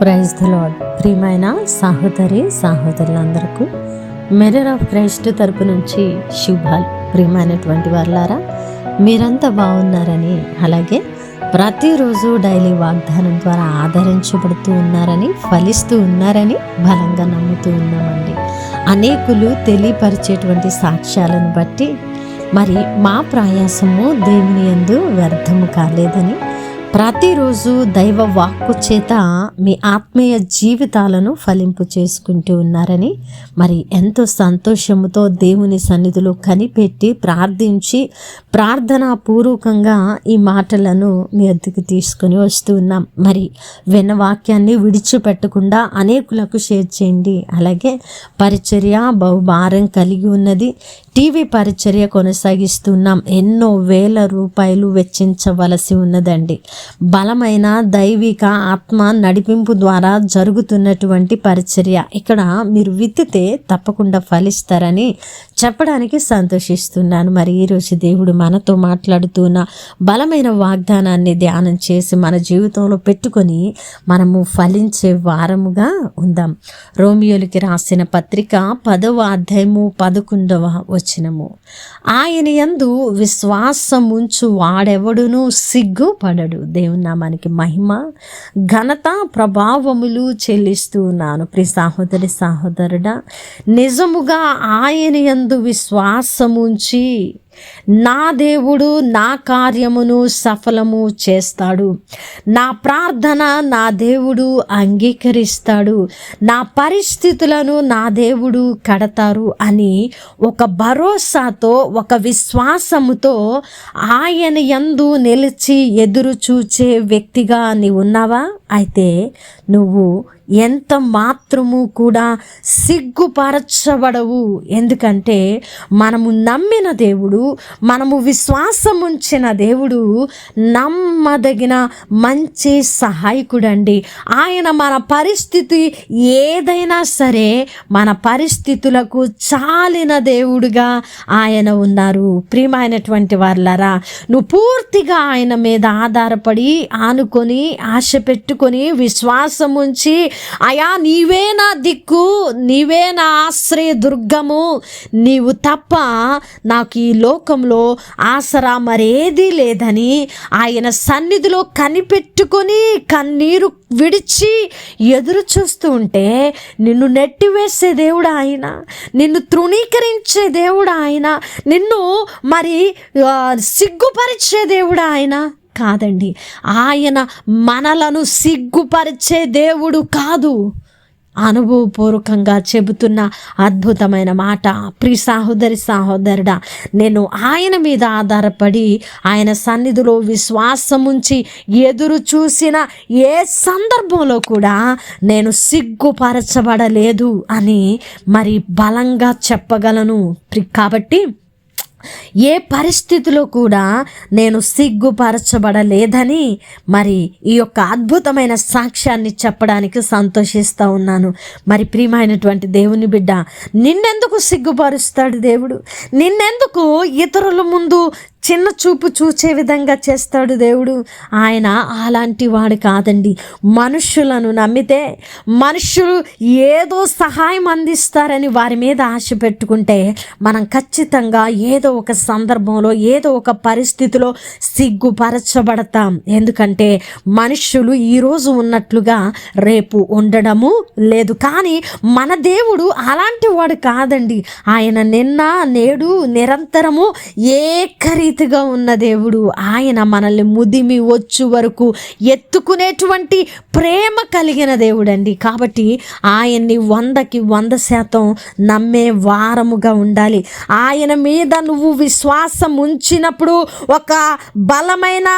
Praise the lord. ప్రియమైన సహోదరులందరికీ mirror of Christ తరపు నుంచి శుభాలు. ప్రియమైనటువంటి వారులారా, మీరంతా బాగున్నారని, అలాగే ప్రతిరోజు డైలీ వాగ్దానం ద్వారా ఆదరించబడుతూ ఉన్నారని, ఫలిస్తూ ఉన్నారని బలంగా నమ్ముతూ ఉన్నామండి. అనేకులు తెలియపరిచేటువంటి సాక్ష్యాలను బట్టి మరి మా ప్రయాసము దేవుని యందు వ్యర్థము కాలేదని, ప్రతిరోజు దైవ వాక్కు చేత మీ ఆత్మీయ జీవితాలను ఫలింపు చేసుకుంటూ ఉన్నారని, మరి ఎంతో సంతోషముతో దేవుని సన్నిధిలో కనిపెట్టి ప్రార్థించి ప్రార్థనాపూర్వకంగా ఈ మాటలను మీ వద్దకు తీసుకొని వస్తూ ఉన్నాం. మరి విన్న వాక్యాన్ని విడిచిపెట్టకుండా అనేకులకు షేర్ చేయండి. అలాగే పరిచర్య బహుభారం కలిగి ఉన్నది. టీవీ పరిచర్య కొనసాగిస్తున్నాం. ఎన్నో వేల రూపాయలు వెచ్చించవలసి ఉన్నదండి. బలమైన దైవిక ఆత్మ నడిపింపు ద్వారా జరుగుతున్నటువంటి పరిచర్య. ఇక్కడ మీరు విత్తితే తప్పకుండా ఫలిస్తారని చెప్పడానికి సంతోషిస్తున్నాను. మరి ఈరోజు దేవుడు మనతో మాట్లాడుతున్న బలమైన వాగ్దానాన్ని ధ్యానం చేసి మన జీవితంలో పెట్టుకొని మనము ఫలించే వారముగా ఉందాం. రోమియోలకి రాసిన పత్రిక 10వ అధ్యాయము 11వ వచనము. ఆయన యందు విశ్వాసముంచు వాడెవడును సిగ్గుపడడు. దేవుని నామానికి మహిమ ఘనత ప్రభావములు చెల్లిస్తూ ఉన్నాను. ప్రియ సహోదరుడా, నిజముగా ఆయన యందు విశ్వాసముంచి నా దేవుడు నా కార్యమును సఫలము చేస్తాడు, నా ప్రార్థన నా దేవుడు అంగీకరిస్తాడు, నా పరిస్థితులను నా దేవుడు కడతారు అని ఒక భరోసాతో, ఒక విశ్వాసముతో ఆయన యందు నిలిచి ఎదురు చూచే వ్యక్తిగా నీవు ఉన్నావా? అయితే నువ్వు ఎంత మాత్రము కూడా సిగ్గుపరచబడవు. ఎందుకంటే మనము నమ్మిన దేవుడు, మనము విశ్వాసం ఉంచిన దేవుడు నమ్మదగిన మంచి సహాయకుడండి. ఆయన మన పరిస్థితి ఏదైనా సరే మన పరిస్థితులకు చాలిన దేవుడుగా ఆయన ఉన్నారు. ప్రియమైనటువంటి వారులారా, నువ్వు పూర్తిగా ఆయన మీద ఆధారపడి ఆనుకొని ఆశ పెట్టుకొని విశ్వాసం ఉంచి, అయా నీవే నా దిక్కు, నీవే నా ఆశ్రయ దుర్గము, నీవు తప్ప నాకు ఈ లోకంలో ఆసరా మరేదీ లేదని ఆయన సన్నిధిలో కనిపెట్టుకొని కన్నీరు విడిచి ఎదురు చూస్తూ ఉంటే, నిన్ను నెట్టివేసే దేవుడు ఆయన, నిన్ను తృణీకరించే దేవుడు ఆయన, నిన్ను మరి సిగ్గుపరిచే దేవుడు ఆయన కాదండి. ఆయన మనలను సిగ్గుపరిచే దేవుడు కాదు. అనుభవపూర్వకంగా చెబుతున్న అద్భుతమైన మాట. ప్రియ సహోదరుడా, నేను ఆయన మీద ఆధారపడి ఆయన సన్నిధిలో విశ్వాసముంచి ఎదురు చూసిన ఏ సందర్భంలో కూడా నేను సిగ్గుపరచబడలేదు అని మరి బలంగా చెప్పగలను. కాబట్టి ఏ పరిస్థితిలో కూడా నేను సిగ్గుపరచబడలేదని మరి ఈ యొక్క అద్భుతమైన సాక్ష్యాన్ని చెప్పడానికి సంతోషిస్తూ ఉన్నాను. మరి ప్రియమైనటువంటి దేవుని బిడ్డ, నిన్నెందుకు సిగ్గుపరుస్తాడు దేవుడు? నిన్నెందుకు ఇతరుల ముందు చిన్న చూపు చూచే విధంగా చేస్తాడు దేవుడు? ఆయన అలాంటి వాడు కాదండి. మనుష్యులను నమ్మితే మనుష్యులు ఏదో సహాయం అందిస్తారని వారి మీద ఆశ పెట్టుకుంటే మనం ఖచ్చితంగా ఏదో ఒక సందర్భంలో ఏదో ఒక పరిస్థితిలో సిగ్గుపరచబడతాం. ఎందుకంటే మనుష్యులు ఈరోజు ఉన్నట్లుగా రేపు ఉండడము లేదు. కానీ మన దేవుడు అలాంటి వాడు కాదండి. ఆయన నిన్న నేడు నిరంతరము ఏకరీతిగా ఉన్న దేవుడు. ఆయన మనల్ని ముదిమి వచ్చు వరకు ఎత్తుకునేటువంటి ప్రేమ కలిగిన దేవుడండి. కాబట్టి ఆయన్ని 100కి 100% నమ్మే వారముగా ఉండాలి. ఆయన మీద నువ్వు విశ్వాసం ఉంచినప్పుడు ఒక బలమైన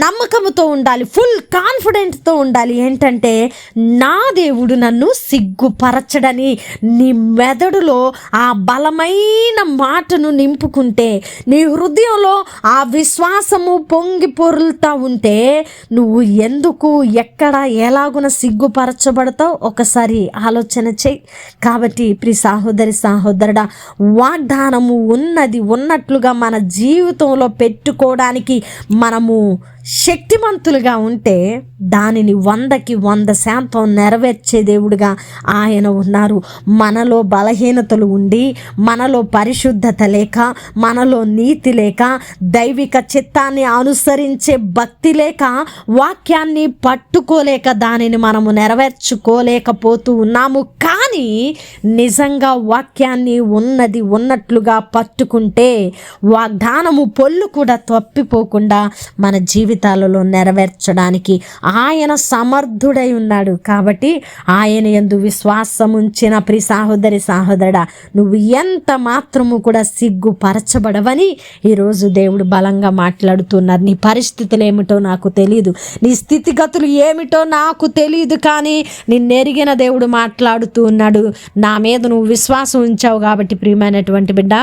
నమ్మకంతో ఉండాలి, ఫుల్ కాన్ఫిడెంట్తో ఉండాలి. ఏంటంటే, నా దేవుడు నన్ను సిగ్గుపరచడని నీ మెదడులో ఆ బలమైన మాటను నింపుకుంటే, నీ హృదయంలో ఆ విశ్వాసము పొంగి పొరులుతూ ఉంటే, నువ్వు ఎందుకు ఎక్కడ ఎలాగున సిగ్గుపరచబడతావు ఒకసారి ఆలోచన చెయ్యి. కాబట్టి ప్రియ సహోదరుడా, వాగ్దానము ఉన్నట్లుగా మన జీవితంలో పెట్టుకోవడానికి మనము శక్తిమంతులుగా ఉంటే దానిని 100కి 100% నెరవేర్చే దేవుడుగా ఆయన ఉన్నారు. మనలో బలహీనతలు ఉండి, మనలో పరిశుద్ధత లేక, మనలో నీతి లేక, దైవిక చిత్తాన్ని అనుసరించే భక్తి లేక, వాక్యాన్ని పట్టుకోలేక దానిని మనము నెరవేర్చుకోలేకపోతూ ఉన్నాము. కానీ నిజంగా వాక్యాన్ని ఉన్నది ఉన్నట్లుగా పట్టుకుంటే వాగ్దానము పొల్లు కూడా తప్పిపోకుండా మన జీవితాలలో నెరవేర్చడానికి ఆయన సమర్థుడై ఉన్నాడు. కాబట్టి ఆయన యందు విశ్వాసం ఉంచిన ప్రియ సహోదరి సహోదరుడా, నువ్వు ఎంత మాత్రము కూడా సిగ్గుపరచబడవని ఈరోజు దేవుడు బలంగా మాట్లాడుతున్నారు. నీ పరిస్థితులు ఏమిటో నాకు తెలియదు, నీ స్థితిగతులు ఏమిటో నాకు తెలియదు, కానీ నిన్నెరిగిన దేవుడు మాట్లాడుతూ ఉన్నాడు. నా మీద నువ్వు విశ్వాసం ఉంచావు కాబట్టి ప్రియమైనటువంటి బిడ్డ,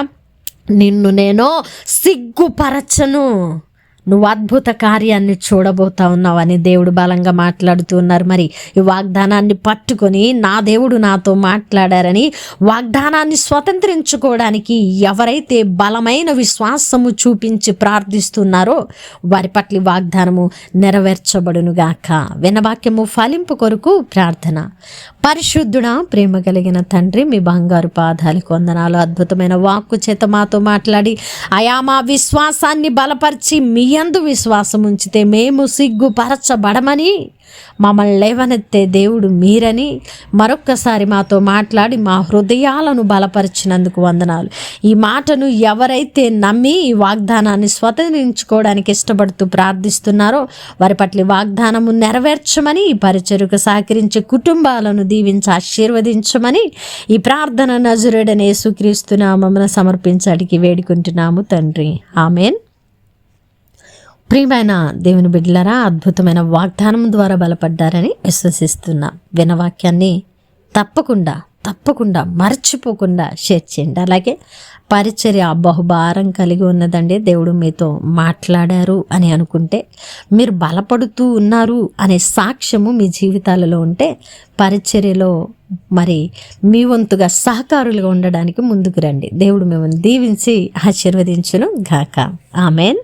నిన్ను నేను సిగ్గుపరచను, నువ్వు అద్భుత కార్యాన్ని చూడబోతా ఉన్నావని దేవుడు బలంగా మాట్లాడుతూ ఉన్నారు. మరి ఈ వాగ్దానాన్ని పట్టుకొని నా దేవుడు నాతో మాట్లాడారని వాగ్దానాన్ని స్వతంత్రించుకోవడానికి ఎవరైతే బలమైన విశ్వాసము చూపించి ప్రార్థిస్తున్నారో వారి పట్ల వాగ్దానము నెరవేర్చబడునుగాక. వినవాక్యము ఫలింపు కొరకు ప్రార్థన. పరిశుద్ధుడా, ప్రేమ కలిగిన తండ్రి, మీ బంగారు పాదాలకు వందనాలు. అద్భుతమైన వాక్కు చేత మాతో మాట్లాడి అయా మా విశ్వాసాన్ని బలపరిచి మీ యందు విశ్వాసం ఉంచితే మేము సిగ్గుపరచబడమని మమ్మల్ని లేవనెత్తే దేవుడు మీరని మరొక్కసారి మాతో మాట్లాడి మా హృదయాలను బలపరిచినందుకు వందనాలు. ఈ మాటను ఎవరైతే నమ్మి ఈ వాగ్దానాన్ని స్వతంత్రించుకోవడానికి ఇష్టపడుతూ ప్రార్థిస్తున్నారో వారి పట్ల వాగ్దానము నెరవేర్చమని, ఈ పరిచర్యకు సహకరించే కుటుంబాలను దీవించి ఆశీర్వదించమని ఈ ప్రార్థన నజరేయుడైన యేసుక్రీస్తు నామమున సమర్పించడానికి వేడుకుంటున్నాము తండ్రి. ఆమేన్. ప్రియమైన దేవుని బిడ్డలారా, అద్భుతమైన వాగ్దానం ద్వారా బలపడ్డారని విశ్వసిస్తున్నా. వినవాక్యాన్ని తప్పకుండా మర్చిపోకుండా షేర్ చేయండి. అలాగే పరిచర్య బహుభారం కలిగి ఉన్నదండి, దేవుడు మీతో మాట్లాడారు అని అనుకుంటే, మీరు బలపడుతూ ఉన్నారు అనే సాక్ష్యము మీ జీవితాలలో ఉంటే పరిచర్యలో మరి మీ వంతుగా సహకారులుగా ఉండడానికి ముందుకు రండి. దేవుడు మిమ్మల్ని దీవించి ఆశీర్వదించును గాక. ఆమేన్.